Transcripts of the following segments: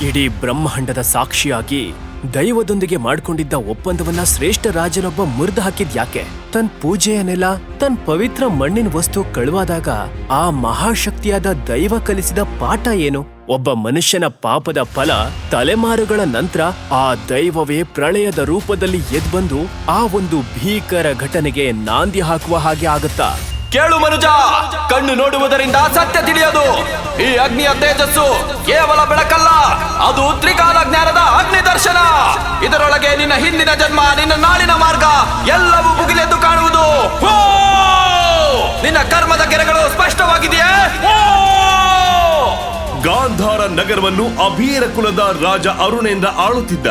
ಇಡೀ ಬ್ರಹ್ಮಾಂಡದ ಸಾಕ್ಷಿಯಾಗಿ ದೈವದೊಂದಿಗೆ ಮಾಡ್ಕೊಂಡಿದ್ದ ಒಪ್ಪಂದವನ್ನ ಶ್ರೇಷ್ಠ ರಾಜನೊಬ್ಬ ಮುರಿದು ಹಾಕಿದ್ಯಾಕೆ? ತನ್ ಪೂಜೆಯನ್ನೆಲ್ಲ ತನ್ ಪವಿತ್ರ ಮಣ್ಣಿನ ವಸ್ತು ಕಳುವಾದಾಗ ಆ ಮಹಾಶಕ್ತಿಯಾದ ದೈವ ಕಲಿಸಿದ ಪಾಠ ಏನು? ಒಬ್ಬ ಮನುಷ್ಯನ ಪಾಪದ ಫಲ ತಲೆಮಾರುಗಳ ನಂತರ ಆ ದೈವವೇ ಪ್ರಳಯದ ರೂಪದಲ್ಲಿ ಎದ್ಬಂದು ಆ ಒಂದು ಭೀಕರ ಘಟನೆಗೆ ನಾಂದಿ ಹಾಕುವ ಹಾಗೆ ಆಗುತ್ತಾ? ಕೇಳು ಮನುಜ, ಕಣ್ಣು ನೋಡುವುದರಿಂದ ಸತ್ಯ ತಿಳಿಯೋದು. ಈ ಅಗ್ನಿಯ ತೇಜಸ್ಸು ಕೇವಲ ಬೆಳಕಲ್ಲ, ಅದು ತ್ರಿಕಾಲ ಜ್ಞಾನದ ಅಗ್ನಿ ದರ್ಶನ. ಇದರೊಳಗೆ ನಿನ್ನ ಹಿಂದಿನ ಜನ್ಮ, ನಿನ್ನ ನಾಳಿನ ಮಾರ್ಗ ಎಲ್ಲವೂ ಮುಗಿಲೆದ್ದು ಕಾಣುವುದು. ನಿನ್ನ ಕರ್ಮದ ಗೆರೆಗಳು ಸ್ಪಷ್ಟವಾಗಿದೆಯೇ? ಗಾಂಧಾರ ನಗರವನ್ನು ಅಭೀರ ಕುಲದ ರಾಜ ಅರುಣೇಂದ್ರ ಆಳುತ್ತಿದ್ದ.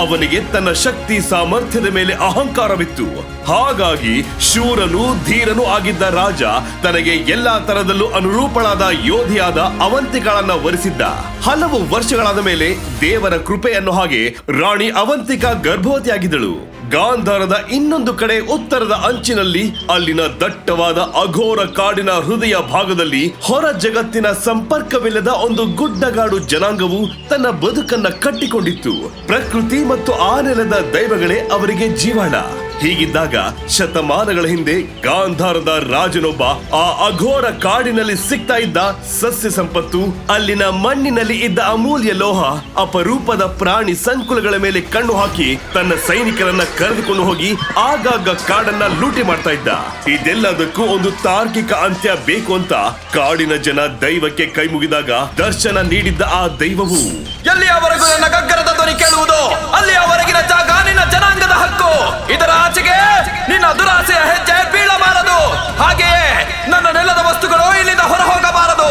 ಅವನಿಗೆ ತನ್ನ ಶಕ್ತಿ ಸಾಮರ್ಥ್ಯದ ಮೇಲೆ ಅಹಂಕಾರವಿತ್ತು. ಹಾಗಾಗಿ ಶೂರನು ಧೀರನೂ ಆಗಿದ್ದ ರಾಜ ತನಗೆ ಎಲ್ಲಾ ತರದಲ್ಲೂ ಅನುರೂಪಳಾದ ಯೋಧಿಯಾದ ಅವಂತಿಕಾಳನ್ನ ವರಿಸಿದ್ದ. ಹಲವು ವರ್ಷಗಳಾದ ಮೇಲೆ ದೇವರ ಕೃಪೆಯನ್ನು ಹಾಗೆ ರಾಣಿ ಅವಂತಿಕಾ ಗರ್ಭವತಿಯಾಗಿದ್ದಳು. ಗಾಂಧಾರದ ಇನ್ನೊಂದು ಕಡೆ ಉತ್ತರದ ಅಂಚಿನಲ್ಲಿ ಅಲ್ಲಿನ ದಟ್ಟವಾದ ಅಘೋರ ಕಾಡಿನ ಹೃದಯ ಭಾಗದಲ್ಲಿ ಹೊರ ಜಗತ್ತಿನ ಸಂಪರ್ಕವಿಲ್ಲದ ಒಂದು ಗುಡ್ಡಗಾಡು ಜನಾಂಗವು ತನ್ನ ಬದುಕನ್ನ ಕಟ್ಟಿಕೊಂಡಿತ್ತು. ಪ್ರಕೃತಿ ಮತ್ತು ಆ ನೆಲದ ದೈವಗಳೇ ಅವರಿಗೆ ಜೀವಾಳ. ಹೀಗಿದ್ದಾಗ ಶತಮಾನಗಳ ಹಿಂದೆ ಗಾಂಧಾರದ ರಾಜನೊಬ್ಬ ಆ ಅಘೋರ ಕಾಡಿನಲ್ಲಿ ಸಿಗ್ತಾ ಇದ್ದ ಸಸ್ಯ ಸಂಪತ್ತು, ಅಲ್ಲಿನ ಮಣ್ಣಿನಲ್ಲಿ ಇದ್ದ ಅಮೂಲ್ಯ ಲೋಹ, ಅಪರೂಪದ ಪ್ರಾಣಿ ಸಂಕುಲಗಳ ಮೇಲೆ ಕಣ್ಣು ಹಾಕಿ ತನ್ನ ಸೈನಿಕರನ್ನ ಕರೆದುಕೊಂಡು ಹೋಗಿ ಆಗಾಗ ಕಾಡನ್ನ ಲೂಟಿ ಮಾಡ್ತಾ ಇದ್ದ. ಇದೆಲ್ಲದಕ್ಕೂ ಒಂದು ತಾರ್ಕಿಕ ಅಂತ್ಯ ಬೇಕು ಅಂತ ಕಾಡಿನ ಜನ ದೈವಕ್ಕೆ ಕೈ ಮುಗಿದಾಗ ದರ್ಶನ ನೀಡಿದ್ದ ಆ ದೈವವು, ಎಲ್ಲಿಯವರೆಗೂ ನನ್ನ ಗಗ್ಗರದ ಧ್ವನಿ ಕೇಳುವುದು ಅಲ್ಲಿಯವರೆಗಿನ ಜಾಗ ನಿನ್ನ ಜನಾಂಗದ ಹಕ್ಕು. ಇದರ ಆಚೆಗೆ ನಿನ್ನ ದುರಾಸೆಯ ಹೆಜ್ಜೆ ಬೀಳಬಾರದು. ಹಾಗೆಯೇ ನನ್ನ ನೆಲದ ವಸ್ತುಗಳು ಇಲ್ಲಿಂದ ಹೊರ ಹೋಗಬಾರದು.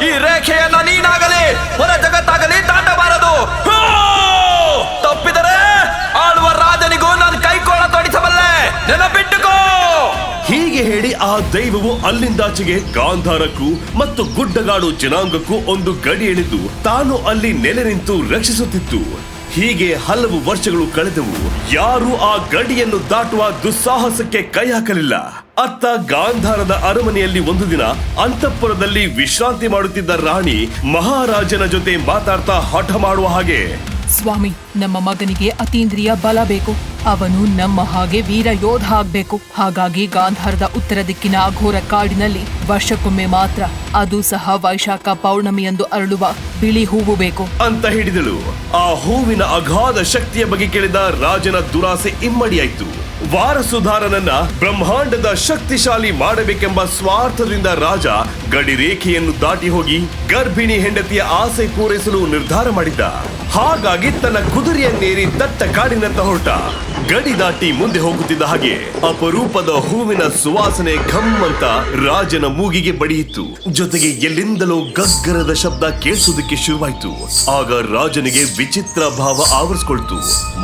ಈ ರೇಖೆಯನ್ನ ನೀನಾಗಲಿ ಹೊರ ಜಗತ್ತಾಗಲಿ ದಾಟಬಾರದು. ತಪ್ಪಿದರೆ ಆಳುವ ರಾಜನಿಗೂ ನಾನು ಕೈಕೋಳ ತೊಡಿಸಬಲ್ಲೆ, ನೆನಪಿಟ್ಟುಕೋ. ಹೀಗೆ ಹೇಳಿ ಆ ದೈವವು ಅಲ್ಲಿಂದಾಚೆಗೆ ಗಾಂಧಾರಕ್ಕೂ ಮತ್ತು ಗುಡ್ಡಗಾಡು ಜನಾಂಗಕ್ಕೂ ಒಂದು ಗಡಿ ಎಳೆದು ತಾನು ಅಲ್ಲಿ ನೆಲೆ ನಿಂತು ರಕ್ಷಿಸುತ್ತಿತ್ತು. ಹೀಗೆ ಹಲವು ವರ್ಷಗಳು ಕಳೆದವು. ಯಾರೂ ಆ ಗಡಿಯನ್ನು ದಾಟುವ ದುಸ್ಸಾಹಸಕ್ಕೆ ಕೈ ಹಾಕಲಿಲ್ಲ. ಅತ್ತ ಗಾಂಧಾರದ ಅರಮನೆಯಲ್ಲಿ ಒಂದು ದಿನ ಅಂತಃಪುರದಲ್ಲಿ ವಿಶ್ರಾಂತಿ ಮಾಡುತ್ತಿದ್ದ ರಾಣಿ ಮಹಾರಾಜನ ಜೊತೆ ಮಾತಾಡ್ತಾ ಹಠ ಮಾಡುವ ಹಾಗೆ, ಸ್ವಾಮಿ, ನಮ್ಮ ಮಗನಿಗೆ ಅತೀಂದ್ರಿಯ ಬಲ ಬೇಕು. ಅವನು ನಮ್ಮ ಹಾಗೆ ವೀರ ಯೋಧ ಆಗ್ಬೇಕು. ಹಾಗಾಗಿ ಗಾಂಧಾರದ ಉತ್ತರ ದಿಕ್ಕಿನ ಅಘೋರ ಕಾಡಿನಲ್ಲಿ ವರ್ಷಕ್ಕೊಮ್ಮೆ ಮಾತ್ರ, ಅದು ಸಹ ವೈಶಾಖ ಪೌರ್ಣಮಿಯಂದು ಅರಳುವ ಬಿಳಿ ಹೂವು ಬೇಕು ಅಂತ ಹೇಳಿದಳು. ಆ ಹೂವಿನ ಅಗಾಧ ಶಕ್ತಿಯ ಬಗ್ಗೆ ಕೇಳಿದ ರಾಜನ ದುರಾಸೆ ಇಮ್ಮಡಿಯಾಯ್ತು. ವಾರಸುದಾರನನ್ನ ಬ್ರಹ್ಮಾಂಡದ ಶಕ್ತಿಶಾಲಿ ಮಾಡಬೇಕೆಂಬ ಸ್ವಾರ್ಥದಿಂದ ರಾಜ ಗಡಿ ರೇಖೆಯನ್ನು ದಾಟಿ ಹೋಗಿ ಗರ್ಭಿಣಿ ಹೆಂಡತಿಯ ಆಸೆ ಪೂರೈಸಲು ನಿರ್ಧಾರ ಮಾಡಿದ್ದ. ಹಾಗಾಗಿ ತನ್ನ ಕುದುರೆಯನ್ನೇರಿ ದಟ್ಟ ಕಾಡಿನತ್ತ ಹೊರಟ. ಗಡಿ ದಾಟಿ ಮುಂದೆ ಹೋಗುತ್ತಿದ್ದ ಹಾಗೆ ಅಪರೂಪದ ಹೂವಿನ ಸುವಾಸನೆ ಘಮ್ ಅಂತ ರಾಜನ ಮೂಗಿಗೆ ಬಡಿಯಿತು. ಜೊತೆಗೆ ಎಲ್ಲಿಂದಲೋ ಗಗ್ಗರದ ಶಬ್ದ ಕೇಳಿಸುವುದಕ್ಕೆ ಶುರುವಾಯ್ತು. ಆಗ ರಾಜನಿಗೆ ವಿಚಿತ್ರ ಭಾವ ಆವರಿಸಿಕೊಳ್ತು.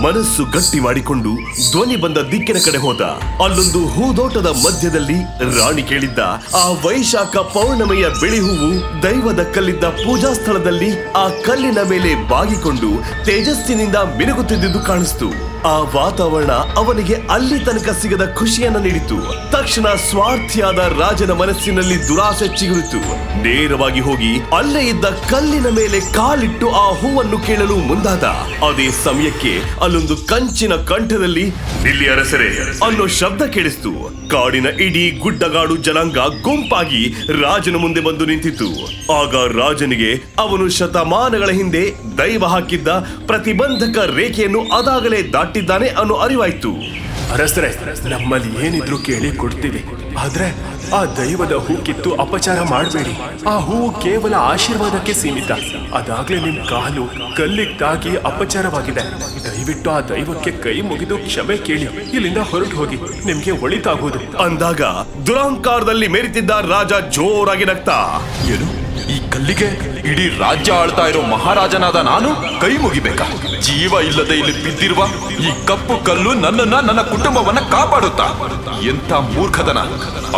ಮನಸ್ಸು ಗಟ್ಟಿ ಮಾಡಿಕೊಂಡು ಧ್ವನಿ ಬಂದ ದಿಕ್ಕಿನ ಕಡೆ ಹೋದ. ಅಲ್ಲೊಂದು ಹೂದೋಟದ ಮಧ್ಯದಲ್ಲಿ ರಾಣಿ ಕೇಳಿದ್ದ ಆ ವೈಶಾಖ ಪೌರ್ಣಮಿಯ ಬಿಳಿ ಹೂವು ದೈವದ ಕಲ್ಲಿದ್ದ ಪೂಜಾ ಸ್ಥಳದಲ್ಲಿ ಆ ಕಲ್ಲಿನ ಮೇಲೆ ಬಾಗಿಕೊಂಡು ತೇಜಸ್ಸಿನಿಂದ ಮಿನುಗುತ್ತಿದ್ದುದು ಕಾಣಿಸ್ತು. ಆ ವಾತಾವರಣ ಅವನಿಗೆ ಅಲ್ಲಿ ತನಕ ಸಿಗದ ಖುಷಿಯನ್ನ ನೀಡಿತು. ತಕ್ಷಣ ಸ್ವಾರ್ಥಿಯಾದ ರಾಜನ ಮನಸ್ಸಿನಲ್ಲಿ ದುರಾಸೆ ಚಿಗುರಿತು. ನೇರವಾಗಿ ಹೋಗಿ ಅಲ್ಲೇ ಇದ್ದ ಕಲ್ಲಿನ ಮೇಲೆ ಕಾಲಿಟ್ಟು ಆ ಹೂವನ್ನು ಕೇಳಲು ಮುಂದಾದ. ಅದೇ ಸಮಯಕ್ಕೆ ಅಲ್ಲೊಂದು ಕಂಚಿನ ಕಂಠದಲ್ಲಿ ನಿಲ್ಲಿ ಅರಸರೇ ಅನ್ನೋ ಶಬ್ದ ಕೇಳಿಸ್ತು. ಕಾಡಿನ ಇಡೀ ಗುಡ್ಡಗಾಡು ಜನಾಂಗ ಗುಂಪಾಗಿ ರಾಜನ ಮುಂದೆ ಬಂದು ನಿಂತಿತು. ಆಗ ರಾಜನಿಗೆ ಅವನು ಶತಮಾನಗಳ ಹಿಂದೆ ದೈವ ಹಾಕಿದ್ದ ಪ್ರತಿಬಂಧಕ ರೇಖೆಯನ್ನು ಅದಾಗಲೇ ದಾಟಿದ್ದಾನೆ ಅನ್ನೋ ಅರಿವಾಯ್ತು. ಅರಸರೇ, ನಮ್ಮಲ್ಲಿ ಏನಿದ್ರು ಕೇಳಿ ಕೊಡ್ತೀವಿ. ಆದ್ರೆ ಆ ದೈವದ ಹೂ ಕಿತ್ತು ಅಪಚಾರ ಮಾಡಬೇಡಿ. ಆ ಹೂವು ಕೇವಲ ಆಶೀರ್ವಾದಕ್ಕೆ ಸೀಮಿತ. ಅದಾಗ್ಲೇ ನಿಮ್ ಕಾಲು ಕಲ್ಲಿಗೆ ತಾಗಿ ಅಪಚಾರವಾಗಿದೆ. ದಯವಿಟ್ಟು ಆ ದೈವಕ್ಕೆ ಕೈ ಮುಗಿದು ಕ್ಷಮೆ ಕೇಳಿ ಇಲ್ಲಿಂದ ಹೊರಟು ಹೋಗಿ, ನಿಮ್ಗೆ ಒಳಿತಾಗುವುದು ಅಂದಾಗ ದುರಹಂಕಾರದಲ್ಲಿ ಮೆರಿತಿದ್ದ ರಾಜ ಜೋರಾಗಿ ನಗ್ತಾ, ಏನು ಈ ಕಲ್ಲಿಗೆ ಇಡೀ ರಾಜ್ಯ ಆಳ್ತಾ ಇರೋ ಮಹಾರಾಜನಾದ ನಾನು ಕೈ ಮುಗಿಬೇಕಾ? ಜೀವ ಇಲ್ಲದೆ ಇಲ್ಲಿ ಬಿದ್ದಿರುವ ಈ ಕಪ್ಪು ಕಲ್ಲು ನನ್ನನ್ನ ನನ್ನ ಕುಟುಂಬವನ್ನ ಕಾಪಾಡುತ್ತಾ? ಎಂತ ಮೂರ್ಖತನ!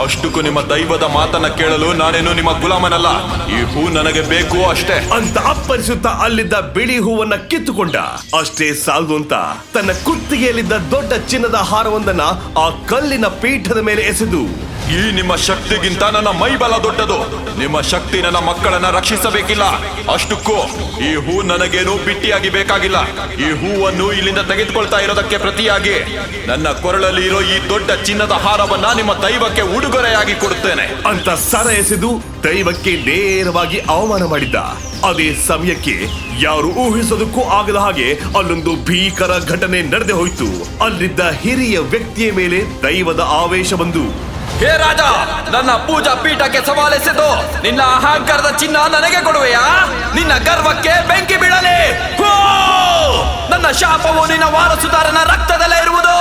ಅಷ್ಟಕ್ಕೂ ನಿಮ್ಮ ದೈವದ ಮಾತನ್ನ ಕೇಳಲು ನಾನೇನು ನಿಮ್ಮ ಗುಲಾಮನಲ್ಲ. ಈ ಹೂ ನನಗೆ ಬೇಕು ಅಷ್ಟೇ ಅಂತ ಅಪ್ಪರಿಸುತ್ತಾ ಅಲ್ಲಿದ್ದ ಬಿಳಿ ಹೂವನ್ನ ಕಿತ್ತುಕೊಂಡ. ಅಷ್ಟೇ ಸಾಲದು ಅಂತ ತನ್ನ ಕುತ್ತಿಗೆಯಲ್ಲಿದ್ದ ದೊಡ್ಡ ಚಿನ್ನದ ಹಾರವೊಂದನ್ನ ಆ ಕಲ್ಲಿನ ಪೀಠದ ಮೇಲೆ ಎಸೆದು ಈ ನಿಮ್ಮ ಶಕ್ತಿಗಿಂತ ನನ್ನ ಮೈಬಲ ದೊಡ್ಡದು. ನಿಮ್ಮ ಶಕ್ತಿ ನನ್ನ ಮಕ್ಕಳನ್ನ ರಕ್ಷಿಸಬೇಕಿಲ್ಲ. ಅಷ್ಟಕ್ಕೂ ಈ ಹೂ ನನಗೇನು ಬಿಟ್ಟಿಯಾಗಿ ಬೇಕಾಗಿಲ್ಲ. ಈ ಹೂವನ್ನು ಇಲ್ಲಿಂದ ತೆಗೆದುಕೊಳ್ತಾ ಇರೋದಕ್ಕೆ ಪ್ರತಿಯಾಗಿ ನನ್ನ ಕೊರಳಲ್ಲಿ ಇರೋ ಈ ದೊಡ್ಡ ಚಿನ್ನದ ಹಾರವನ್ನ ನಿಮ್ಮ ದೈವಕ್ಕೆ ಉಡುಗೊರೆಯಾಗಿ ಕೊಡುತ್ತೇನೆ ಅಂತ ಸರ ಎಸೆದು ದೈವಕ್ಕೆ ನೇರವಾಗಿ ಅವಮಾನ ಮಾಡಿದ್ದ. ಅದೇ ಸಮಯಕ್ಕೆ ಯಾರು ಊಹಿಸೋದಕ್ಕೂ ಆಗದ ಹಾಗೆ ಅಲ್ಲೊಂದು ಭೀಕರ ಘಟನೆ ನಡೆದೇ ಹೋಯ್ತು. ಅಲ್ಲಿದ್ದ ಹಿರಿಯ ವ್ಯಕ್ತಿಯ ಮೇಲೆ ದೈವದ ಆವೇಶ ಬಂದು, ಹೇ ರಾಜ, ನನ್ನ ಪೂಜಾ ಪೀಠಕ್ಕೆ ಸವಾಲೆಸೆದು ನಿನ್ನ ಅಹಂಕಾರದ ಚಿನ್ನ ನನಗೆ ಕೊಡುವೆಯಾ? ನಿನ್ನ ಗರ್ವಕ್ಕೆ ಬೆಂಕಿ ಬೀಳಲಿ. ಹೋ! ನನ್ನ ಶಾಪವು ನಿನ್ನ ವಾರಸುದಾರನ ರಕ್ತದಲ್ಲೇ ಇರುವುದು.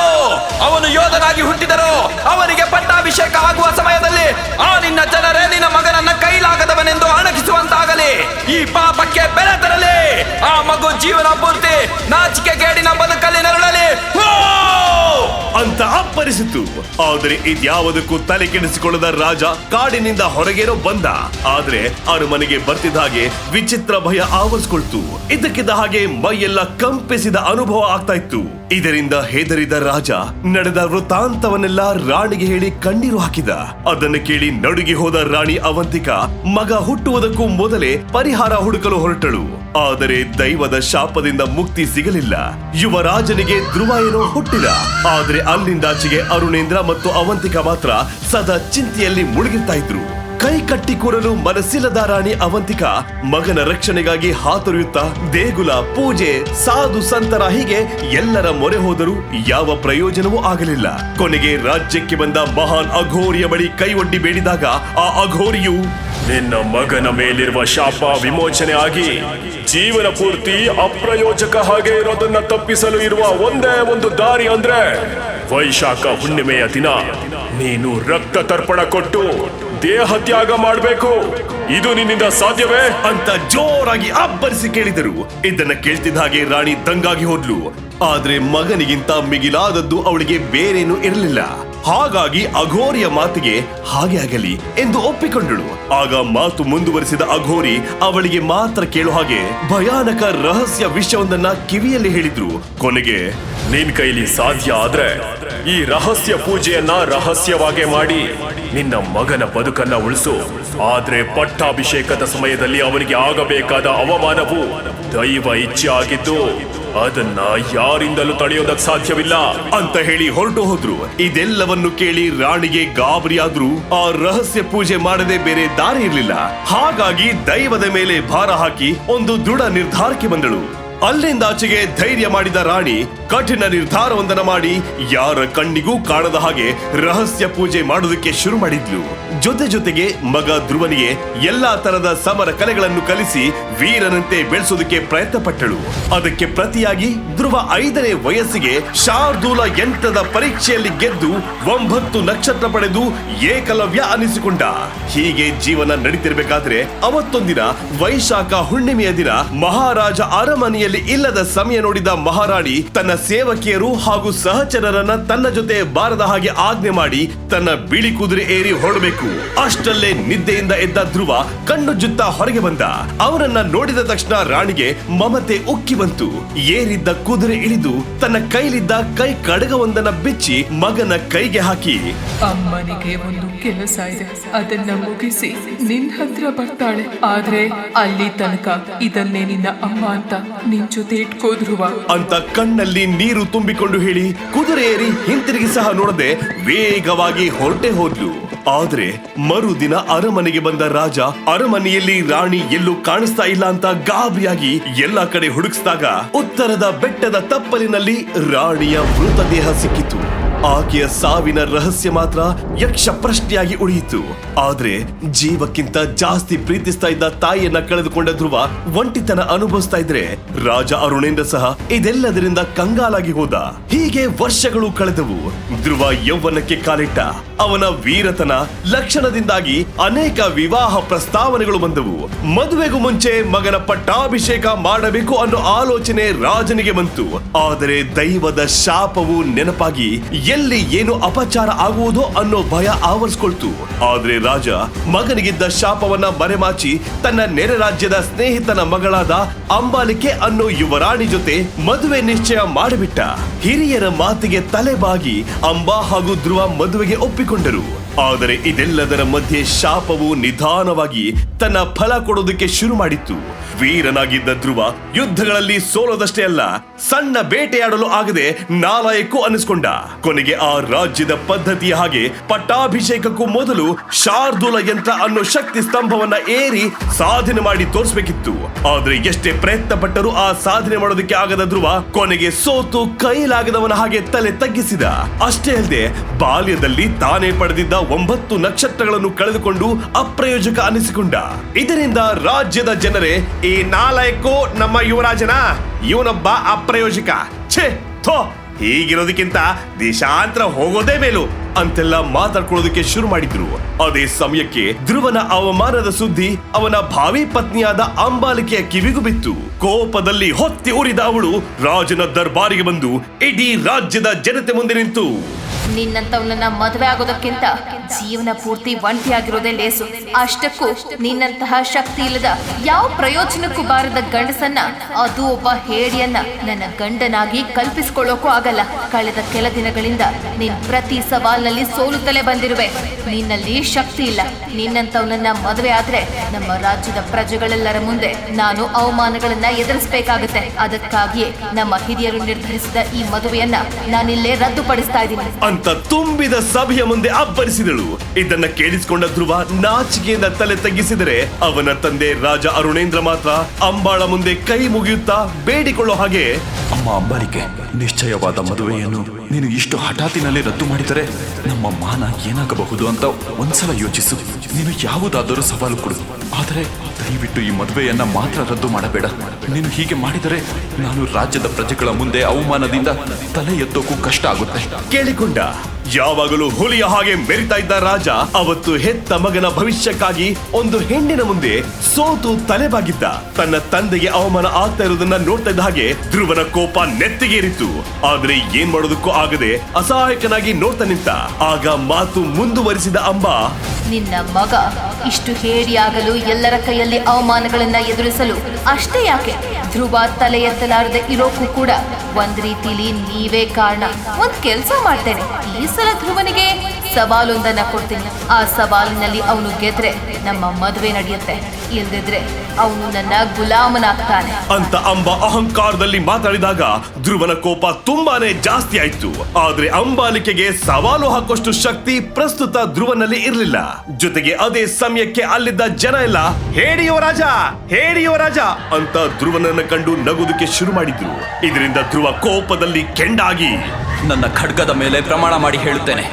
ಅವನು ಯೋಧನಾಗಿ ಹುಟ್ಟಿದರು. ಅವನಿಗೆ ಪಟ್ಟಾಭಿಷೇಕ ಆಗುವ ಸಮಯದಲ್ಲಿ ಆ ನಿನ್ನ ಜನರೇ ನಿನ್ನ ಮಗನನ್ನ ಕೈಲಾಗದವನೆಂದು ಅಣಗಿಸುವಂತಾಗಲಿ. ಈ ಪಾಪಕ್ಕೆ ಬೆಲೆ ತರಲಿ. ಆ ಮಗು ಜೀವನ ಪೂರ್ತಿ ನಾಚಿಕೆಗೇಡಿನ ಬದುಕಲ್ಲಿ ನರಳಲಿ ಅಂತ ಅಪ್ಪರಿಸಿತು. ಆದರೆ ಇದ್ಯಾವುದಕ್ಕೂ ತಲೆ ಕೆಡಿಸಿಕೊಳ್ಳದ ರಾಜ ಕಾಡಿನಿಂದ ಹೊರಗೇನೋ ಬಂದ. ಆದ್ರೆ ಅರಮನೆಗೆ ಬರ್ತಿದ್ದ ಹಾಗೆ ವಿಚಿತ್ರ ಭಯ ಆವರಿಸಿಕೊಳ್ತು. ಇದಕ್ಕಿದ್ದ ಹಾಗೆ ಮೈಯೆಲ್ಲ ಕಂಪಿಸಿದ ಅನುಭವ ಆಗ್ತಾ ಇತ್ತು. ಇದರಿಂದ ಹೆದರಿದ ರಾಜ ನಡೆದ ವೃತ್ತಾಂತವನ್ನೆಲ್ಲ ರಾಣಿಗೆ ಹೇಳಿ ಕಣ್ಣೀರು ಹಾಕಿದ. ಅದನ್ನು ಕೇಳಿ ನಡುಗಿ ಹೋದ ರಾಣಿ ಅವಂತಿಕ ಮಗ ಹುಟ್ಟುವುದಕ್ಕೂ ಮೊದಲೇ ಪರಿಹಾರ ಹುಡುಕಲು ಹೊರಟಳು. ಆದರೆ ದೈವದ ಶಾಪದಿಂದ ಮುಕ್ತಿ ಸಿಗಲಿಲ್ಲ. ಯುವರಾಜನಿಗೆ ಧ್ರುವ ಏನೋ ಹುಟ್ಟಿದ. ಆದ್ರೆ ಅಲ್ಲಿಂದಾಚೆಗೆ ಅರುಣೇಂದ್ರ ಮತ್ತು ಅವಂತಿಕ ಮಾತ್ರ ಸದಾ ಚಿಂತೆಯಲ್ಲಿ ಮುಳುಗಿರ್ತಾ ಇದ್ರು. ಕೈ ಕಟ್ಟಿ ಕೂರಲು ಮನಸ್ಸಿಲ್ಲದ ರಾಣಿ ಅವಂತಿಕ ಮಗನ ರಕ್ಷಣೆಗಾಗಿ ಹಾತೊರೆಯುತ್ತಾ ದೇಗುಲ, ಪೂಜೆ, ಸಾಧು ಸಂತರ ಹೀಗೆ ಎಲ್ಲರ ಮೊರೆ ಹೋದರೂ ಯಾವ ಪ್ರಯೋಜನವೂ ಆಗಲಿಲ್ಲ. ಕೊನೆಗೆ ರಾಜ್ಯಕ್ಕೆ ಬಂದ ಮಹಾನ್ ಅಘೋರಿಯ ಬಳಿ ಕೈ ಒಡ್ಡಿ ಬೇಡಿದಾಗ ಆ ಅಘೋರಿಯು, ನಿನ್ನ ಮಗನ ಮೇಲಿರುವ ಶಾಪ ವಿಮೋಚನೆ ಆಗಿ ಜೀವನ ಪೂರ್ತಿ ಅಪ್ರಯೋಜಕ ಹಾಗೆ ಇರೋದನ್ನ ತಪ್ಪಿಸಲು ಇರುವ ಒಂದೇ ಒಂದು ದಾರಿ ಅಂದ್ರೆ ವೈಶಾಖ ಹುಣ್ಣಿಮೆಯ ದಿನ ನೀನು ರಕ್ತ ತರ್ಪಣ ಕೊಟ್ಟು ದೇಹ ತ್ಯಾಗ ಮಾಡಬೇಕು. ಇದು ನಿನ್ನಿಂದ ಸಾಧ್ಯವೇ ಅಂತ ಜೋರಾಗಿ ಅಬ್ಬರಿಸಿ ಕೇಳಿದರು. ಇದನ್ನ ಕೇಳ್ತಿದ್ದ ಹಾಗೆ ರಾಣಿ ದಂಗಾಗಿ ಹೋದ್ಲು. ಆದ್ರೆ ಮಗನಿಗಿಂತ ಮಿಗಿಲಾದದ್ದು ಅವಳಿಗೆ ಬೇರೇನು ಇರಲಿಲ್ಲ. ಹಾಗಾಗಿ ಅಘೋರಿಯ ಮಾತಿಗೆ ಹಾಗೆ ಆಗಲಿ ಎಂದು ಒಪ್ಪಿಕೊಂಡಳು. ಆಗ ಮಾತು ಮುಂದುವರಿಸಿದ ಅಘೋರಿ ಅವಳಿಗೆ ಮಾತ್ರ ಕೇಳೋ ಹಾಗೆ ಭಯಾನಕ ರಹಸ್ಯ ವಿಷಯವೊಂದನ್ನ ಕಿವಿಯಲ್ಲಿ ಹೇಳಿದ್ರು. ಕೊನೆಗೆ, ನಿನ್ ಕೈಲಿ ಸಾಧ್ಯ ಆದ್ರೆ ಈ ರಹಸ್ಯ ಪೂಜೆಯನ್ನ ರಹಸ್ಯವಾಗಿ ಮಾಡಿ ನಿನ್ನ ಮಗನ ಬದುಕನ್ನ ಉಳಿಸು. ಆದ್ರೆ ಪಟ್ಟಾಭಿಷೇಕದ ಸಮಯದಲ್ಲಿ ಅವನಿಗೆ ಆಗಬೇಕಾದ ಅವಮಾನವು ದೈವ ಇಚ್ಛೆ ಆಗಿದ್ದು ಅದನ್ನ ಯಾರಿಂದಲೂ ತಡೆಯೋದಕ್ಕೆ ಸಾಧ್ಯವಿಲ್ಲ ಅಂತ ಹೇಳಿ ಹೊರಟು ಹೋದ್ರು. ಇದೆಲ್ಲವನ್ನು ಕೇಳಿ ರಾಣಿಗೆ ಗಾಬರಿಯಾದ್ರೂ ಆ ರಹಸ್ಯ ಪೂಜೆ ಮಾಡದೆ ಬೇರೆ ದಾರಿ ಇರಲಿಲ್ಲ. ಹಾಗಾಗಿ ದೈವದ ಮೇಲೆ ಭಾರ ಹಾಕಿ ಒಂದು ದೃಢ ನಿರ್ಧಾರಕ್ಕೆ ಬಂದಳು. ಅಲ್ಲಿಂದಾಚೆಗೆ ಧೈರ್ಯ ಮಾಡಿದ ರಾಣಿ ಕಠಿಣ ನಿರ್ಧಾರವೊಂದನ್ನು ಮಾಡಿ ಯಾರ ಕಣ್ಣಿಗೂ ಕಾಣದ ಹಾಗೆ ರಹಸ್ಯ ಪೂಜೆ ಮಾಡೋದಕ್ಕೆ ಶುರು ಮಾಡಿದ್ಲು. ಜೊತೆಗೆ ಮಗ ಧ್ರುವನಿಗೆ ಎಲ್ಲಾ ತರದ ಸಮರ ಕಲೆಗಳನ್ನು ಕಲಿಸಿ ವೀರನಂತೆ ಬೆಳೆಸೋದಕ್ಕೆ ಪ್ರಯತ್ನ ಪಟ್ಟಳು. ಅದಕ್ಕೆ ಪ್ರತಿಯಾಗಿ ಧ್ರುವ 5ನೇ ವಯಸ್ಸಿಗೆ ಶಾರ್ದೂಲ ಯಂತ್ರದ ಪರೀಕ್ಷೆಯಲ್ಲಿ ಗೆದ್ದು 9 ನಕ್ಷತ್ರ ಪಡೆದು ಏಕಲವ್ಯ ಅನಿಸಿಕೊಂಡ. ಹೀಗೆ ಜೀವನ ನಡೀತಿರ್ಬೇಕಾದ್ರೆ ಅವತ್ತೊಂದಿನ ವೈಶಾಖ ಹುಣ್ಣಿಮೆಯ ದಿನ ಮಹಾರಾಜ ಅರಮನೆಯಲ್ಲಿ ಇಲ್ಲದ ಸಮಯ ನೋಡಿದ ಮಹಾರಾಣಿ ತನ್ನ ಸೇವಕಿಯರು ಹಾಗೂ ಸಹಚರರನ್ನ ತನ್ನ ಜೊತೆ ಬಾರದ ಹಾಗೆ ಆಜ್ಞೆ ಮಾಡಿ ತನ್ನ ಬಿಳಿ ಕುದುರೆ ಏರಿ ಹೊರಡಬೇಕು. ಅಷ್ಟಲ್ಲೇ ನಿದ್ದೆಯಿಂದ ಎದ್ದ ಧ್ರುವ ಕಣ್ಣು ಜುತ್ತ ಹೊರಗೆ ಬಂದ. ಅವರನ್ನ ನೋಡಿದ ತಕ್ಷಣ ರಾಣಿಗೆ ಮಮತೆ ಉಕ್ಕಿ ಬಂತು. ಏರಿದ್ದ ಕುದುರೆ ಇಳಿದು ತನ್ನ ಕೈಲಿದ್ದ ಕೈ ಕಡಗವೊಂದನ್ನ ಬಿಚ್ಚಿ ಮಗನ ಕೈಗೆ ಹಾಕಿ, ಅಮ್ಮನಿಗೆ ಒಂದು ಕೆಲಸ ಇದೆ, ಅದನ್ನ ಮುಗಿಸಿ ನಿನ್ ಹತ್ರ ಬರ್ತಾಳೆ. ಆದ್ರೆ ಅಲ್ಲಿ ತನಕ ಇದನ್ನೇ ನಿನ್ನ ಅಮ್ಮ ಅಂತ ನಿನ್ ಜೊತೆ ಇಟ್ಕೋ ಧ್ರುವ ಅಂತ ಕಣ್ಣಲ್ಲಿ ನೀರು ತುಂಬಿಕೊಂಡು ಹೇಳಿ ಕುದುರೆ ಏರಿ ಹಿಂತಿರುಗಿ ಸಹ ನೋಡದೆ ವೇಗವಾಗಿ ಹೊರಟೆ ಹೋದ್ಲು. ಆದ್ರೆ ಮರುದಿನ ಅರಮನೆಗೆ ಬಂದ ರಾಜ ಅರಮನೆಯಲ್ಲಿ ರಾಣಿ ಎಲ್ಲೂ ಕಾಣಿಸ್ತಾ ಇಲ್ಲ ಅಂತ ಗಾಬರಿಯಾಗಿ ಎಲ್ಲಾ ಕಡೆ ಹುಡುಕಿಸಿದಾಗ ಉತ್ತರದ ಬೆಟ್ಟದ ತಪ್ಪಲಿನಲ್ಲಿ ರಾಣಿಯ ಮೃತದೇಹ ಸಿಕ್ಕಿತು. ಆಕೆಯ ಸಾವಿನ ರಹಸ್ಯ ಮಾತ್ರ ಯಕ್ಷ ಪ್ರಶ್ನೆಯಾಗಿ ಉಳಿಯಿತು. ಆದ್ರೆ ಜೀವಕ್ಕಿಂತ ಜಾಸ್ತಿ ಪ್ರೀತಿಸ್ತಾ ಇದ್ದ ತಾಯಿಯನ್ನ ಕಳೆದುಕೊಂಡ ಧ್ರುವ ಒಂಟಿತನ ಅನುಭವಿಸ್ತಾ ಇದ್ರೆ ರಾಜ ಅರುಣೇಂದ್ರ ಸಹ ಇದೆಲ್ಲದರಿಂದ ಕಂಗಾಲಾಗಿ ಹೋದ. ಹೀಗೆ ವರ್ಷಗಳು ಕಳೆದವು. ಧ್ರುವ ಯೌವನಕ್ಕೆ ಕಾಲಿಟ್ಟ. ಅವನ ವೀರತನ ಲಕ್ಷಣದಿಂದಾಗಿ ಅನೇಕ ವಿವಾಹ ಪ್ರಸ್ತಾವನೆಗಳು ಬಂದವು. ಮದುವೆಗೂ ಮುಂಚೆ ಮಗನ ಪಟ್ಟಾಭಿಷೇಕ ಮಾಡಬೇಕು ಅನ್ನೋ ಆಲೋಚನೆ ರಾಜನಿಗೆ ಬಂತು. ಆದರೆ ದೈವದ ಶಾಪವು ನೆನಪಾಗಿ ಎಲ್ಲಿ ಏನು ಅಪಚಾರ ಆಗುವುದೋ ಅನ್ನೋ ಭಯ ಆವರಿಸಿಕೊಳ್ತು. ಆದ್ರೆ ರಾಜ ಮಗನಿಗಿದ್ದ ಶಾಪವನ್ನ ಮರೆಮಾಚಿ ತನ್ನ ನೆರೆ ರಾಜ್ಯದ ಸ್ನೇಹಿತನ ಮಗಳಾದ ಅಂಬಾಲಿಕೆ ಅನ್ನೋ ಯುವರಾಣಿ ಜೊತೆ ಮದುವೆ ನಿಶ್ಚಯ ಮಾಡಿಬಿಟ್ಟ. ಹಿರಿಯರ ಮಾತಿಗೆ ತಲೆಬಾಗಿ ಅಂಬಾ ಹಾಗೂ ಧ್ರುವ ಮದುವೆಗೆ ಒಪ್ಪಿಕೊಂಡರು. ಆದರೆ ಇದೆಲ್ಲದರ ಮಧ್ಯೆ ಶಾಪವು ನಿಧಾನವಾಗಿ ತನ್ನ ಫಲ ಕೊಡೋದಕ್ಕೆ ಶುರು ಮಾಡಿತ್ತು. ವೀರನಾಗಿದ್ದ ಧ್ರುವ ಯುದ್ಧಗಳಲ್ಲಿ ಸೋಲೋದಷ್ಟೇ ಅಲ್ಲ, ಸಣ್ಣ ಬೇಟೆಯಾಡಲು ಆಗದೆ ನಾಲಾಯಕ್ಕೂ ಅನಿಸ್ಕೊಂಡ. ಕೊನೆಗೆ ಆ ರಾಜ್ಯದ ಪದ್ಧತಿಯ ಹಾಗೆ ಪಟ್ಟಾಭಿಷೇಕಕ್ಕೂ ಮೊದಲು ಶಾರ್ದೂಲ ಯಂತ್ರ ಅನ್ನೋ ಶಕ್ತಿ ಸ್ತಂಭವನ್ನ ಏರಿ ಸಾಧನೆ ಮಾಡಿ ತೋರಿಸಬೇಕಿತ್ತು. ಆದ್ರೆ ಎಷ್ಟೇ ಪ್ರಯತ್ನ ಪಟ್ಟರೂ ಆ ಸಾಧನೆ ಮಾಡೋದಕ್ಕೆ ಆಗದ ಧ್ರುವ ಕೊನೆಗೆ ಸೋತು ಕೈಲಾಗದವನ ಹಾಗೆ ತಲೆ ತಗ್ಗಿಸಿದ. ಅಷ್ಟೇ ಅಲ್ಲದೆ ಬಾಲ್ಯದಲ್ಲಿ ತಾನೇ ಪಡೆದಿದ್ದ 9 ನಕ್ಷತ್ರಗಳನ್ನು ಕಳೆದುಕೊಂಡು ಅಪ್ರಯೋಜಕ ಅನಿಸಿಕೊಂಡ. ಇದರಿಂದ ರಾಜ್ಯದ ಜನರೇ, ಈ ನಾಲಾಯಕ್ಕೂ ನಮ್ಮ ಯುವರಾಜನ, ಇವನೊಬ್ಬ ಅಪ್ರಯೋಜಕ, ಛೇ ಥೋ, ಹೀಗಿರೋದಕ್ಕಿಂತ ದೇಶಾಂತರ ಹೋಗೋದೇ ಮೇಲು ಅಂತೆಲ್ಲ ಮಾತಾಡ್ಕೊಳ್ಳೋದಕ್ಕೆ ಶುರು ಮಾಡಿದ್ರು. ಅದೇ ಸಮಯಕ್ಕೆ ಧ್ರುವನ ಅವಮಾನದ ಸುದ್ದಿ ಅವನ ಭಾವಿ ಪತ್ನಿಯಾದ ಅಂಬಾಲಿಕೆಯ ಕಿವಿಗೂ ಬಿತ್ತು. ಕೋಪದಲ್ಲಿ ಹೊತ್ತಿ ಉರಿದ ಅವಳು ರಾಜನ ದರ್ಬಾರಿಗೆ ಬಂದು ಇಡೀ ರಾಜ್ಯದ ಜನತೆ ಮುಂದೆ ನಿಂತು, ನಿನ್ನಂತವನನ್ನ ಮದುವೆ ಆಗೋದಕ್ಕಿಂತ ಜೀವನ ಪೂರ್ತಿ ಒಂಟಿಯಾಗಿರೋದೇ ಲೇಸು. ಅಷ್ಟಕ್ಕೂ ನಿನ್ನಂತಹ ಶಕ್ತಿ ಇಲ್ಲದ ಯಾವ ಪ್ರಯೋಜನಕ್ಕೂ ಬಾರದ ಗಂಡಸನ್ನ, ಅದು ಒಬ್ಬ ಹೇಡಿಯನ್ನ ನನ್ನ ಗಂಡನಾಗಿ ಕಲ್ಪಿಸಿಕೊಳ್ಳೋಕೂ ಆಗಲ್ಲ. ಕಳೆದ ಕೆಲ ದಿನಗಳಿಂದ ನೀನ್ ಪ್ರತಿ ಸವಾಲ್ನಲ್ಲಿ ಸೋಲುತ್ತಲೇ ಬಂದಿರುವೆ. ನಿನ್ನಲ್ಲಿ ಶಕ್ತಿ ಇಲ್ಲ. ನಿನ್ನಂತವನನ್ನ ಮದುವೆ ಆದ್ರೆ ನಮ್ಮ ರಾಜ್ಯದ ಪ್ರಜೆಗಳೆಲ್ಲರ ಮುಂದೆ ನಾನು ಅವಮಾನಗಳನ್ನ ಎದುರಿಸಬೇಕಾಗುತ್ತೆ. ಅದಕ್ಕಾಗಿಯೇ ನಮ್ಮ ಹಿರಿಯರು ನಿರ್ಧರಿಸಿದ ಈ ಮದುವೆಯನ್ನ ನಾನಿಲ್ಲೇ ರದ್ದುಪಡಿಸ್ತಾ ಇದ್ದೀನಿ ಅಂತ ತುಂಬಿದ ಸಭೆಯ ಮುಂದೆ ಅಬ್ಬರಿಸಿದಳು. ಇದನ್ನ ಕೇಳಿಸಿಕೊಂಡ ಧ್ರುವ ನಾಚಿಕೆಯಿಂದ ತಲೆ ತಗ್ಗಿಸಿದರೆ, ಅವನ ತಂದೆ ರಾಜ ಅರುಣೇಂದ್ರ ಮಾತ್ರ ಅಂಬಾಳ ಮುಂದೆ ಕೈ ಮುಗಿಯುತ್ತಾ ಬೇಡಿಕೊಳ್ಳೋ ಹಾಗೆ, ಅಮ್ಮ ಅಂಬಾಲಿಕೆ, ನಿಶ್ಚಯವಾದ ಮದುವೆಯನ್ನು ನೀನು ಇಷ್ಟು ಹಠಾತಿನಲ್ಲಿ ರದ್ದು ಮಾಡಿದರೆ ನಮ್ಮ ಮಾನ ಏನಾಗಬಹುದು ಅಂತ ಒಂದ್ಸಲ ಯೋಚಿಸು. ನೀನು ಯಾವುದಾದರೂ ಸವಾಲು ಕೊಡು, ಆದರೆ ದಯವಿಟ್ಟು ಈ ಮದುವೆಯನ್ನ ಮಾತ್ರ ರದ್ದು ಮಾಡಬೇಡ. ನೀನು ಹೀಗೆ ಮಾಡಿದರೆ ನಾನು ರಾಜ್ಯದ ಪ್ರಜೆಗಳ ಮುಂದೆ ಅವಮಾನದಿಂದ ತಲೆ ಎತ್ತೋಕ್ಕೂ ಕಷ್ಟ ಆಗುತ್ತೆ. ಕೇಳಿಕೊಂಡ. ಯಾವಾಗಲೂ ಹುಲಿಯ ಹಾಗೆ ಮೆರಿತಾ ಇದ್ದ ರಾಜ ಅವತ್ತು ಹೆತ್ತ ಮಗನ ಭವಿಷ್ಯಕ್ಕಾಗಿ ಒಂದು ಹೆಣ್ಣಿನ ಮುಂದೆ ಸೋತು ತಲೆಬಾಗಿದ್ದ. ತನ್ನ ತಂದೆಗೆ ಅವಮಾನ ಆಗ್ತಾ ಇರೋದನ್ನ ನೋಡ್ತಾ ಇದ್ದ ಹಾಗೆ ಧ್ರುವನ ಕೋಪ ನೆತ್ತಿಗೇರಿತು. ಆದ್ರೆ ಏನ್ ಮಾಡೋದಕ್ಕೂ ಆಗದೆ ಅಸಹಾಯಕನಾಗಿ ನೋಡ್ತಾ ನಿಂತ. ಆಗ ಮಾತು ಮುಂದುವರಿಸಿದ ಅಂಬಾ, ನಿನ್ನ ಮಗ ಇಷ್ಟು ಹೇಡಿಯಾಗಲು, ಎಲ್ಲರ ಕೈಯಲ್ಲಿ ಅವಮಾನಗಳನ್ನ ಎದುರಿಸಲು ಅಷ್ಟೇ ಯಾಕೆ, ಧ್ರುವ ತಲೆ ಎತ್ತಲಾರದೆ ಇರೋಕ್ಕೂ ಕೂಡ ಒಂದ್ ರೀತಿಲಿ ನೀವೇ ಕಾರಣ. ಒಂದ್ ಕೆಲ್ಸ ಮಾಡ್ತೇನೆ, ಈ ಸಲ ಧ್ರುವನಿಗೆ ಸವಾಲೊಂದನ್ನ ಕೊಡ್ತೀನಿ. ಆ ಸವಾಲಿನಲ್ಲಿ ಅವನು ಗೆದ್ರೆ ನಮ್ಮ ಮದುವೆ ನಡೆಯುತ್ತೆ, ಇಲ್ದಿದ್ರೆ ಅವನು ನನ್ನ ಗುಲಾಮನಾಗ್ತಾನೆ ಅಂತ ಅಂಬಾ ಅಹಂಕಾರದಲ್ಲಿ ಮಾತಾಡಿದಾಗ ಧ್ರುವನ ಕೋಪ ತುಂಬಾನೇ ಜಾಸ್ತಿ ಆಯ್ತು. ಆದ್ರೆ ಅಂಬಾಲಿಕೆಗೆ ಸವಾಲು ಹಾಕೋಷ್ಟು ಶಕ್ತಿ ಪ್ರಸ್ತುತ ಧ್ರುವನಲ್ಲಿ ಇರಲಿಲ್ಲ. ಜೊತೆಗೆ ಅದೇ ಸಮಯಕ್ಕೆ ಅಲ್ಲಿದ್ದ ಜನ ಎಲ್ಲ ಹೇಡಿಯೋ ರಾಜ, ಹೇಡಿಯೋ ರಾಜ ಅಂತ ಧ್ರುವನನ್ನ ಕಂಡು ನಗುದಕ್ಕೆ ಶುರು ಮಾಡಿದ್ರು. ಇದರಿಂದ ಧ್ರುವ ಕೋಪದಲ್ಲಿ ಕೆಂಡಾಗಿ, ನನ್ನ ಖಡ್ಗದ ಮೇಲೆ ಪ್ರಮಾಣ ಮಾಡಿ ಹೇಳುತ್ತೇನೆ,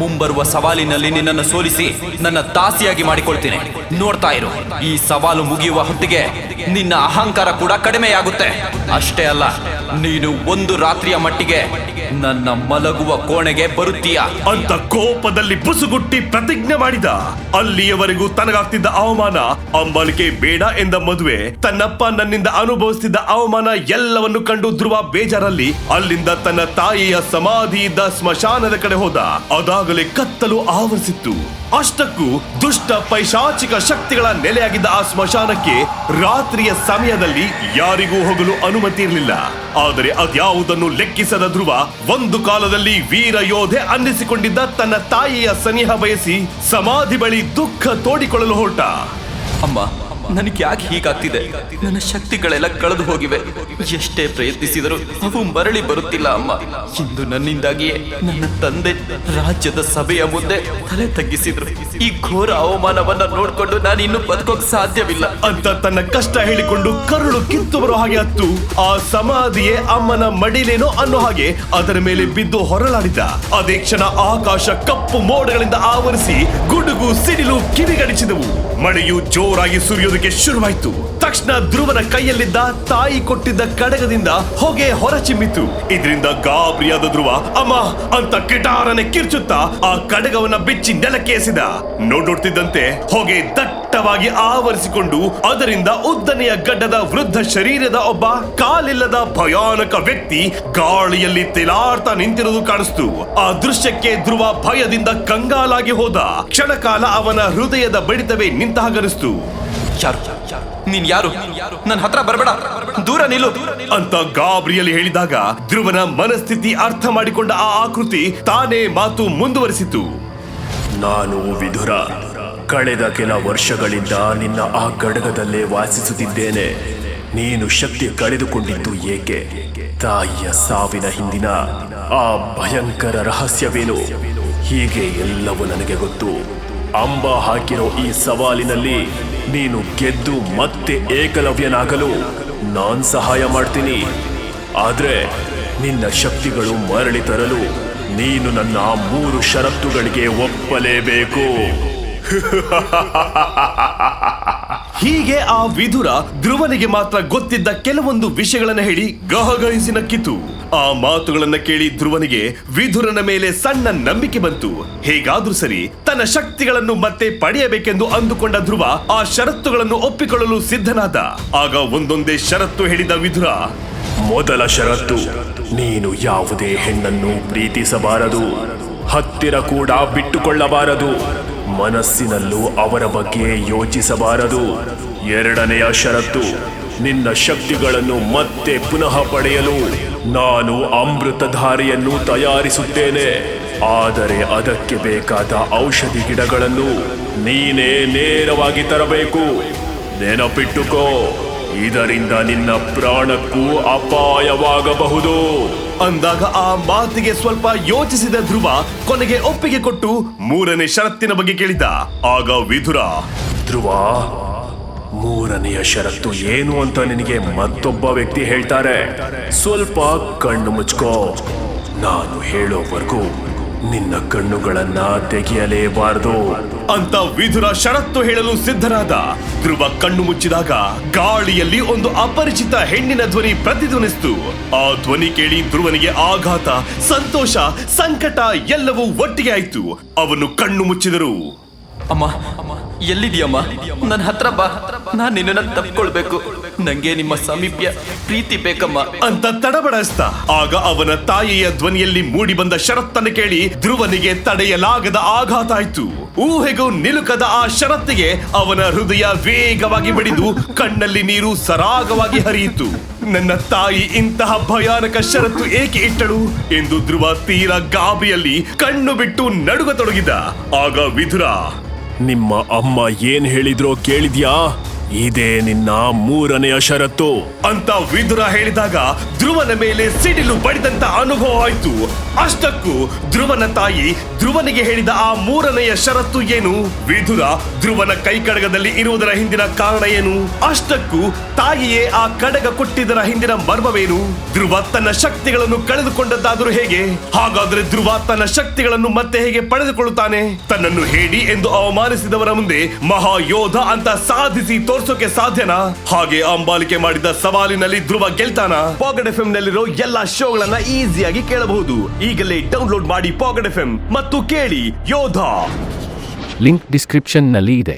ಮುಂಬರುವ ಸವಾಲಿನಲ್ಲಿ ನಿನ್ನನ್ನು ಸೋಲಿಸಿ ನನ್ನ ದಾಸಿಯಾಗಿ ಮಾಡಿಕೊಳ್ತೀನಿ. ನೋಡ್ತಾ ಇರು, ಈ ಸವಾಲು ಮುಗಿಯುವ ಹೊತ್ತಿಗೆ ನಿನ್ನ ಅಹಂಕಾರ ಕೂಡ ಕಡಿಮೆಯಾಗುತ್ತೆ. ಅಷ್ಟೇ ಅಲ್ಲ, ನೀನು ಒಂದು ರಾತ್ರಿಯ ಮಟ್ಟಿಗೆ ನನ್ನ ಮಲಗುವ ಕೋಣೆಗೆ ಬರುತ್ತೀಯ ಅಂತ ಕೋಪದಲ್ಲಿ ಬುಸುಗುಟ್ಟಿ ಪ್ರತಿಜ್ಞೆ ಮಾಡಿದ. ಅಲ್ಲಿಯವರೆಗೂ ತನಗಾಗ್ತಿದ್ದ ಅವಮಾನ, ಅಂಬಾಲಿಕೆ ಬೇಡ ಎಂದ ಮದುವೆ, ತನ್ನಪ್ಪ ನನ್ನಿಂದ ಅನುಭವಿಸುತ್ತಿದ್ದ ಅವಮಾನ ಎಲ್ಲವನ್ನು ಕಂಡು ಧ್ರುವ ಬೇಜಾರಲ್ಲಿ ಅಲ್ಲಿಂದ ತನ್ನ ತಾಯಿಯ ಸಮಾಧಿ ಇದ್ದ ಸ್ಮಶಾನದ ಕಡೆ ಹೋದ. ಅದಾಗಲೇ ಕತ್ತಲು ಆವರಿಸಿತ್ತು. ಅಷ್ಟಕ್ಕೂ ದುಷ್ಟ ಪೈಶಾಚಿಕ ಶಕ್ತಿಗಳ ನೆಲೆಯಾಗಿದ್ದ ಆ ಸ್ಮಶಾನಕ್ಕೆ ರಾತ್ರಿಯ ಸಮಯದಲ್ಲಿ ಯಾರಿಗೂ ಹೋಗಲು ಅನುಮತಿ ಇರಲಿಲ್ಲ. ಆದರೆ ಅದ್ಯಾವುದನ್ನು ಲೆಕ್ಕಿಸದ ಧ್ರುವ ಒಂದು ಕಾಲದಲ್ಲಿ ವೀರ ಯೋಧೆ ಅನ್ನಿಸಿಕೊಂಡಿದ್ದ ತನ್ನ ತಾಯಿಯ ಸನಿಹ ಬಯಸಿ ಸಮಾಧಿ ಬಳಿ ದುಃಖ ತೋಡಿಕೊಳ್ಳಲು ಹೊರಟ. ಅಮ್ಮ, ನನಗೆ ಯಾಕೆ ಹೀಗಾಗ್ತಿದೆ? ನನ್ನ ಶಕ್ತಿಗಳೆಲ್ಲ ಕಳೆದು ಹೋಗಿವೆ. ಎಷ್ಟೇ ಪ್ರಯತ್ನಿಸಿದರೂ ಅವು ಮರಳಿ ಬರುತ್ತಿಲ್ಲ ಅಮ್ಮ. ಇಂದು ನನ್ನಿಂದಾಗಿಯೇ ನನ್ನ ತಂದೆ ರಾಜ್ಯದ ಸಭೆಯ ಮುಂದೆ ತಲೆ ತಗ್ಗಿಸಿದ್ರು. ಈ ಘೋರ ಅವಮಾನವನ್ನ ನೋಡ್ಕೊಂಡು ನಾನು ಇನ್ನು ಬದುಕೋಕ್ ಸಾಧ್ಯವಿಲ್ಲ ಅಂತ ತನ್ನ ಕಷ್ಟ ಹೇಳಿಕೊಂಡು ಕರುಳು ಕಿತ್ತು ಬರೋ ಹಾಗೆ ಹತ್ತು ಆ ಸಮಾಧಿಯೇ ಅಮ್ಮನ ಮಡಿಲೇನೋ ಅನ್ನೋ ಹಾಗೆ ಅದರ ಮೇಲೆ ಬಿದ್ದು ಹೊರಳಾಡಿದ. ಅದೇ ಕ್ಷಣ ಆಕಾಶ ಕಪ್ಪು ಮೋಡಗಳಿಂದ ಆವರಿಸಿ ಗುಡುಗು ಸಿಡಿಲು ಕಿವಿಗಡಿಸಿದವು. ಮಳೆಯು ಜೋರಾಗಿ ಸುರಿಯೋದಕ್ಕೆ ಶುರುವಾಯಿತು. ತಕ್ಷಣ ಧ್ರುವನ ಕೈಯಲ್ಲಿದ್ದ ತಾಯಿ ಕೊಟ್ಟಿದ್ದ ಕಡಗದಿಂದ ಹೊಗೆ ಹೊರಚಿಮ್ಮಿತು. ಇದರಿಂದ ಗಾಬರಿಯಾದ ಧ್ರುವ ಅಮ್ಮ ಅಂತ ಕಿಟಾರನೆ ಕಿರ್ಚುತ್ತಾ ಆ ಕಡಗವನ್ನ ಬಿಚ್ಚಿ ನೆಲಕ್ಕೆ ಎಸೆದ. ನೋಡುತ್ತಿದ್ದಂತೆ ಹೊಗೆ ದಟ್ಟವಾಗಿ ಆವರಿಸಿಕೊಂಡು ಅದರಿಂದ ಉದ್ದನೆಯ ಗಡ್ಡದ ವೃದ್ಧ ಶರೀರದ ಒಬ್ಬ ಕಾಲಿಲ್ಲದ ಭಯಾನಕ ವ್ಯಕ್ತಿ ಗಾಳಿಯಲ್ಲಿ ತೇಲಾಡ್ತಾ ನಿಂತಿರುವುದು ಕಾಣಿಸ್ತು. ಆ ದೃಶ್ಯಕ್ಕೆ ಧ್ರುವ ಭಯದಿಂದ ಕಂಗಾಲಾಗಿ ಹೋದ. ಕ್ಷಣಕಾಲ ಅವನ ಹೃದಯದ ಬಡಿತವೇ ನಿಂತ ಹಾಗನಿಸ್ತು. ನೀನ್ ಯಾರು? ನನ್ನ ಹತ್ರ ಬರಬೇಡ, ದೂರ ನಿಲ್ಲು ಅಂತ ಗಾಬರಿಯಲ್ಲಿ ಹೇಳಿದಾಗ ಧ್ರುವನ ಮನಸ್ಥಿತಿ ಅರ್ಥ ಮಾಡಿಕೊಂಡ ಆ ಆಕೃತಿ ತಾನೇ ಮಾತು ಮುಂದುವರಿಸಿತು. ನಾನು ವಿದುರ. ಕಳೆದ ಕೆಲ ವರ್ಷಗಳಿಂದ ನಿನ್ನ ಆ ಗಡಗದಲ್ಲೇ ವಾಸಿಸುತ್ತಿದ್ದೇನೆ. ನೀನು ಶಕ್ತಿ ಕಳೆದುಕೊಂಡಿದ್ದು ಏಕೆ? ತಾಯಿಯ ಸಾವಿನ ಹಿಂದಿನ ಆ ಭಯಂಕರ ರಹಸ್ಯವೇನು? ಹೀಗೆ ಎಲ್ಲವೂ ನನಗೆ ಗೊತ್ತು. ಅಂಬ ಹಾಕಿರೋ ಈ ಸವಾಲಿನಲ್ಲಿ ನೀನು ಗೆದ್ದು ಮತ್ತೆ ಏಕಲವ್ಯನಾಗಲು ನಾನ್ ಸಹಾಯ ಮಾಡ್ತೀನಿ. ಆದ್ರೆ ನಿನ್ನ ಶಕ್ತಿಗಳು ಮರಳಿ ತರಲು ನೀನು ನನ್ನ 3 ಷರತ್ತುಗಳಿಗೆ ಒಪ್ಪಲೇಬೇಕು. ಹೀಗೆ ಆ ವಿದುರ ಧ್ರುವನಿಗೆ ಮಾತ್ರ ಗೊತ್ತಿದ್ದ ಕೆಲವೊಂದು ವಿಷಯಗಳನ್ನ ಹೇಳಿ ಗಹಗಹಿಸಿ ನಕ್ಕಿತು. ಆ ಮಾತುಗಳನ್ನ ಕೇಳಿ ಧ್ರುವನಿಗೆ ವಿದುರನ ಮೇಲೆ ಸಣ್ಣ ನಂಬಿಕೆ ಬಂತು. ಹೇಗಾದ್ರೂ ಸರಿ ತನ್ನ ಶಕ್ತಿಗಳನ್ನು ಮತ್ತೆ ಪಡೆಯಬೇಕೆಂದು ಅಂದುಕೊಂಡ ಧ್ರುವ ಆ ಷರತ್ತುಗಳನ್ನು ಒಪ್ಪಿಕೊಳ್ಳಲು ಸಿದ್ಧನಾದ. ಆಗ ಒಂದೊಂದೇ ಷರತ್ತು ಹೇಳಿದ ವಿದುರ. ಮೊದಲ ಷರತ್ತು, ನೀನು ಯಾವುದೇ ಹೆಣ್ಣನ್ನು ಪ್ರೀತಿಸಬಾರದು, ಹತ್ತಿರ ಕೂಡ ಬಿಟ್ಟುಕೊಳ್ಳಬಾರದು, ಮನಸ್ಸಿನಲ್ಲೂ ಅವರ ಬಗ್ಗೆ ಯೋಚಿಸಬಾರದು. ಎರಡನೆಯ ಷರತ್ತು, ನಿನ್ನ ಶಕ್ತಿಗಳನ್ನು ಮತ್ತೆ ಪುನಃ ಪಡೆಯಲು ನಾನು ಅಮೃತಧಾರೆಯನ್ನು ತಯಾರಿಸುತ್ತೇನೆ. ಆದರೆ ಅದಕ್ಕೆ ಬೇಕಾದ ಔಷಧಿ ಗಿಡಗಳನ್ನು ನೀನೇ ನೇರವಾಗಿ ತರಬೇಕು. ನೆನಪಿಟ್ಟುಕೋ, ಇದರಿಂದ ನಿನ್ನ ಪ್ರಾಣಕ್ಕೂ ಅಪಾಯವಾಗಬಹುದು ಅಂದಾಗ ಆ ಮಾತಿಗೆ ಸ್ವಲ್ಪ ಯೋಚಿಸಿದ ಧ್ರುವ ಕೊನೆಗೆ ಒಪ್ಪಿಗೆ ಕೊಟ್ಟು 3ನೇ ಷರತ್ತಿನ ಬಗ್ಗೆ ಕೇಳಿದ. ಆಗ ವಿದುರ, ಧ್ರುವ, 3ನೆಯ ಷರತ್ತು ಏನು ಅಂತ ನಿನಗೆ ಮತ್ತೊಬ್ಬ ವ್ಯಕ್ತಿ ಹೇಳ್ತಾರೆ. ಸ್ವಲ್ಪ ಕಣ್ಣು ಮುಚ್ಕೋ. ನಾನು ಹೇಳೋವರೆಗೂ ನಿನ್ನ ಕಣ್ಣುಗಳನ್ನ ತೆಗೆಯಲೇಬಾರದು ಅಂತ ವಿದುರ ಷರತ್ತು ಹೇಳಲು ಸಿದ್ಧನಾದ. ಧ್ರುವ ಕಣ್ಣು ಮುಚ್ಚಿದಾಗ ಗಾಳಿಯಲ್ಲಿ ಒಂದು ಅಪರಿಚಿತ ಹೆಣ್ಣಿನ ಧ್ವನಿ ಪ್ರತಿಧ್ವನಿಸಿತು. ಆ ಧ್ವನಿ ಕೇಳಿ ಧ್ರುವನಿಗೆ ಆಘಾತ, ಸಂತೋಷ, ಸಂಕಟ ಎಲ್ಲವೂ ಒಟ್ಟಿಗೆ ಆಯ್ತು. ಅವನು ಕಣ್ಣು ಮುಚ್ಚಿದರು. ಅಮ್ಮ, ಎಲ್ಲಿದ್ಯಮ್ಮ? ನನ್ನ ಹತ್ರ ಬಾ, ನಾನ್ ನಿನ್ನನ್ನ ತಪ್ಕೊಳ್ಬೇಕು. ನಂಗೆ ನಿಮ್ಮ ಸಮೀಪ್ಯ ಪ್ರೀತಿ ಬೇಕಮ್ಮ ಅಂತ ತಡಬಡಿಸ್ತ. ಆಗ ಅವನ ತಾಯಿಯ ಧ್ವನಿಯಲ್ಲಿ ಮೂಡಿ ಬಂದ ಷರತ್ತನ್ನು ಕೇಳಿ ಧ್ರುವನಿಗೆ ತಡೆಯಲಾಗದ ಆಘಾತ ಆಯ್ತು. ಊಹೆಗೂ ನಿಲುಕದ ಆ ಷರತ್ತಿಗೆ ಅವನ ಹೃದಯ ವೇಗವಾಗಿ ಬಡಿದು ಕಣ್ಣಲ್ಲಿ ನೀರು ಸರಾಗವಾಗಿ ಹರಿಯಿತು. ನನ್ನ ತಾಯಿ ಇಂತಹ ಭಯಾನಕ ಷರತ್ತು ಏಕೆ ಇಟ್ಟಳು ಎಂದು ಧ್ರುವ ತೀರಾ ಗಾಬರಿಯಲ್ಲಿ ಕಣ್ಣು ಬಿಟ್ಟು ನಡುಗತೊಡಗಿದ. ಆಗ ವಿದುರ, ನಿಮ್ಮ ಅಮ್ಮ ಏನ್ ಹೇಳಿದ್ರೋ ಕೇಳಿದ್ಯಾ? ಇದೇ ನಿನ್ನ 3ನೆಯ ಷರತ್ತು ಅಂತ ವಿದುರ ಹೇಳಿದಾಗ ಧ್ರುವನ ಮೇಲೆ ಸಿಡಿಲು ಬಡಿದಂತ ಅನುಭವ ಆಯ್ತು. ಅಷ್ಟಕ್ಕೂ ಧ್ರುವನ ತಾಯಿ ಧ್ರುವನಿಗೆ ಹೇಳಿದ ಆ 3ನೆಯ ಷರತ್ತು ಏನು? ವಿದುರ ಧ್ರುವನ ಕೈ ಕಡಗದಲ್ಲಿ ಇರುವುದರ ಹಿಂದಿನ ಕಾರಣ ಏನು? ಅಷ್ಟಕ್ಕೂ ತಾಯಿಯೇ ಆ ಕಡಗ ಕೊಟ್ಟಿದ್ದರ ಹಿಂದಿನ ಮರ್ಮವೇನು? ಧ್ರುವ ತನ್ನ ಶಕ್ತಿಗಳನ್ನು ಕಳೆದುಕೊಂಡದ್ದಾದರೂ ಹೇಗೆ? ಹಾಗಾದ್ರೆ ಧ್ರುವ ತನ್ನ ಶಕ್ತಿಗಳನ್ನು ಮತ್ತೆ ಹೇಗೆ ಪಡೆದುಕೊಳ್ಳುತ್ತಾನೆ? ತನ್ನನ್ನು ಹೇಳಿ ಎಂದು ಅವಮಾನಿಸಿದವರ ಮುಂದೆ ಮಹಾಯೋಧ ಅಂತ ಸಾಧಿಸಿ ತೋರ್ಸೋಕೆ ಸಾಧ್ಯನಾ? ಹಾಗೆ ಅಂಬಾಲಿಕೆ ಮಾಡಿದ ಸವಾಲಿನಲ್ಲಿ ಧ್ರುವ ಗೆಲ್ತಾನ? ಪಾಕೆಟ್ ಎಫ್ಎಂ ನಲ್ಲಿರೋ ಎಲ್ಲಾ ಶೋಗಳನ್ನ ಈಸಿಯಾಗಿ ಕೇಳಬಹುದು. ಈಗಲೇ ಡೌನ್ಲೋಡ್ ಮಾಡಿ ಪಾಕೆಟ್ ಎಫ್ಎಂ ಮತ್ತು ಕೇಳಿ ಯೋಧ. ಲಿಂಕ್ ಡಿಸ್ಕ್ರಿಪ್ಷನ್ ನಲ್ಲಿ ಇದೆ.